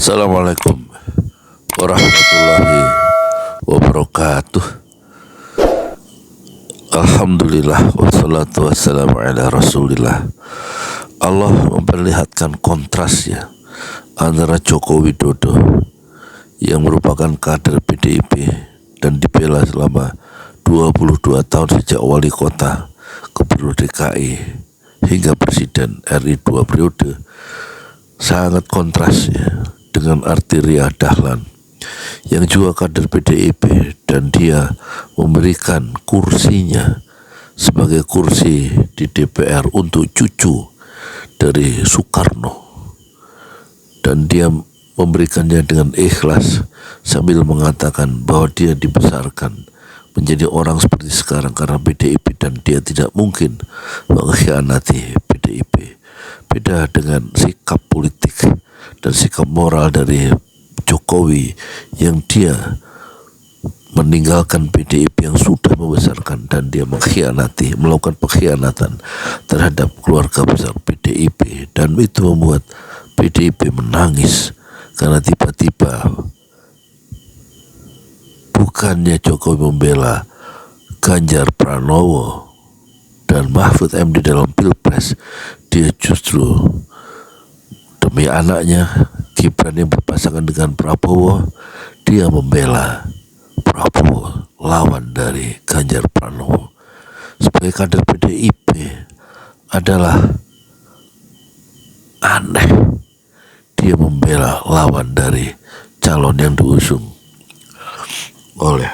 Assalamualaikum warahmatullahi wabarakatuh. Alhamdulillah wassalatu wassalamu ala rasulillah. Allah memperlihatkan kontrasnya antara Joko Widodo yang merupakan kader PDIP dan dibela selama 22 tahun sejak wali kota, gubernur DKI hingga presiden RI 2 periode, sangat kontras ya, dengan Arteria Dahlan yang juga kader PDIP, dan dia memberikan kursinya sebagai kursi di DPR untuk cucu dari Soekarno, dan dia memberikannya dengan ikhlas sambil mengatakan bahwa dia dibesarkan menjadi orang seperti sekarang karena PDIP dan dia tidak mungkin mengkhianati PDIP. Beda dengan sikap politik dan sikap moral dari Jokowi yang dia meninggalkan PDIP yang sudah membesarkan, dan dia melakukan pengkhianatan terhadap keluarga besar PDIP, dan itu membuat PDIP menangis karena tiba-tiba bukannya Jokowi membela Ganjar Pranowo dan Mahfud MD dalam Pilpres, dia justru demi anaknya Gibran yang berpasangan dengan Prabowo, dia membela Prabowo, lawan dari Ganjar Pranowo. Sebagai kader PDIP adalah aneh dia membela lawan dari calon yang diusung oleh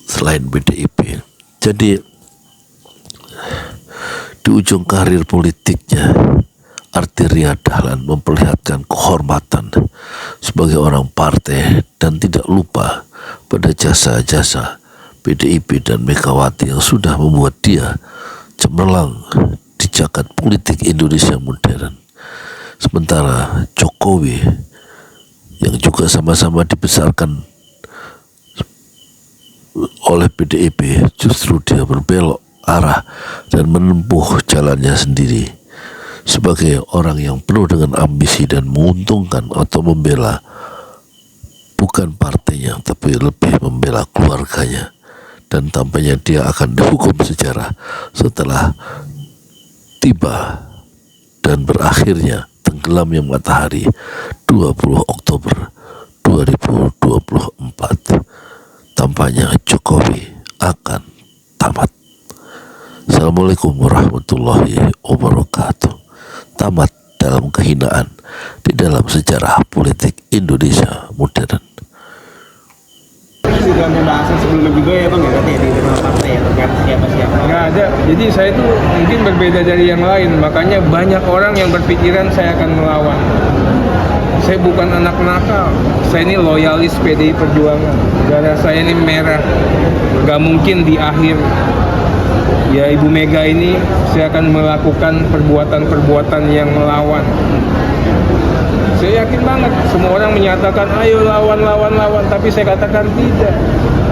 selain PDIP. Jadi di ujung karir politiknya, Arteria Dahlan memperlihatkan kehormatan sebagai orang partai dan tidak lupa pada jasa-jasa PDIP dan Megawati yang sudah membuat dia cemerlang di jagat politik Indonesia modern. Sementara Jokowi yang juga sama-sama dibesarkan oleh PDIP, justru dia berbelok arah dan menempuh jalannya sendiri sebagai orang yang penuh dengan ambisi dan menguntungkan atau membela bukan partainya tapi lebih membela keluarganya, dan tampaknya dia akan dihukum sejarah setelah tiba dan berakhirnya tenggelamnya matahari 20 Oktober 2024. Tampaknya Jokowi akan tamat. Assalamualaikum warahmatullahi wabarakatuh. Tamat dalam kehinaan di dalam sejarah politik Indonesia modern. Sudah pembahasan sebelum juga ya Bang, ya tadi di internal partai ya terkait siapa-siapa. Nggak ada. Jadi saya itu mungkin berbeda dari yang lain, makanya banyak orang yang berpikiran saya akan melawan. Saya bukan anak nakal, saya ini loyalis PDI Perjuangan. Darah saya ini merah, nggak mungkin di akhir ya Ibu Mega ini saya akan melakukan perbuatan-perbuatan yang melawan. Saya yakin banget, semua orang menyatakan ayo lawan, tapi saya katakan tidak.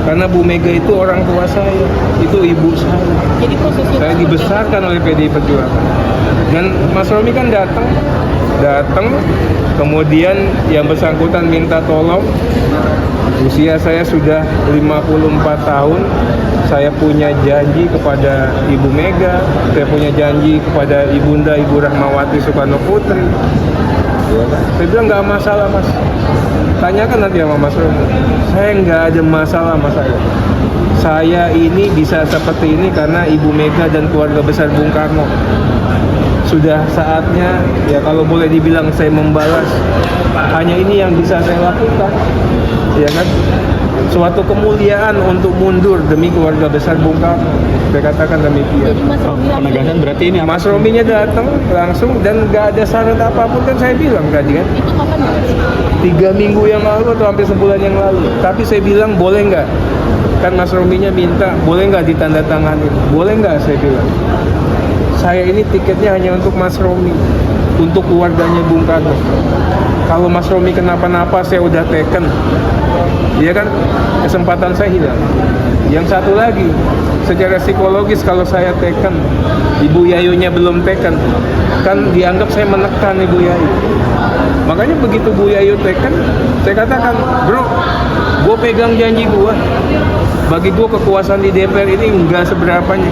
Karena Bu Mega itu orang tua saya, itu ibu saya. Jadi posisi saya dibesarkan oleh PDI Perjuangan. Dan Mas Romi kan datang, kemudian yang bersangkutan minta tolong. Usia saya sudah 54 tahun. Saya punya janji kepada Ibu Mega, saya punya janji kepada Ibunda Ibu Rahmawati Soekarno Putri. Saya bilang nggak masalah Mas, tanyakan nanti sama Mas Romi. Saya nggak ada masalah sama saya. Saya ini bisa seperti ini karena Ibu Mega dan keluarga besar Bung Karno. Sudah saatnya ya, kalau boleh dibilang saya membalas. Hanya ini yang bisa saya lakukan, ya kan? Suatu kemuliaan untuk mundur demi keluarga besar Bung Karno. Saya katakan demikian. Jadi Mas Romi Penegasan berarti ini Mas Rominya datang langsung dan nggak ada syarat apapun, kan saya bilang tadi kan. itu kapan Mas? 3 minggu yang lalu atau hampir sebulan yang lalu. Tapi saya bilang boleh nggak? Kan Mas Rominya minta boleh nggak ditandatangani? Boleh nggak, saya bilang. Saya ini tiketnya hanya untuk Mas Romi, untuk keluarganya Bung Karno. Kalau Mas Romi kenapa-napa saya udah teken, ya kan, kesempatan saya hilang. Yang satu lagi, secara psikologis kalau saya teken, Ibu Yayunya belum teken, kan dianggap saya menekan Ibu Yayu. Makanya begitu Buya Ayu teken, saya katakan, bro, gue pegang janji gue. Bagi gue kekuasaan di DPR ini enggak seberapanya.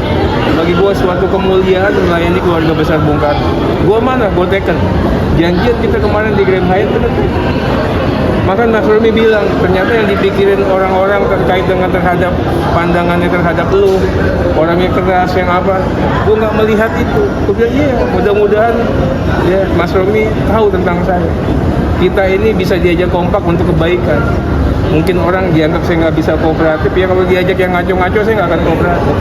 Bagi gue suatu kemuliaan melayani keluarga besar Bung Karno. Gue mana? Gue teken. Janjian kita kemarin di Grand Hyatt bener. Maka Mas Romi bilang, ternyata yang dipikirin orang-orang terkait dengan terhadap pandangannya terhadap lu, orangnya keras yang apa, gue nggak melihat itu. Gue bilang iya, mudah-mudahan ya Mas Romi tahu tentang saya. Kita ini bisa diajak kompak untuk kebaikan. Mungkin orang dianggap saya nggak bisa kooperatif, ya kalau diajak yang ngaco-ngaco saya nggak akan kooperatif.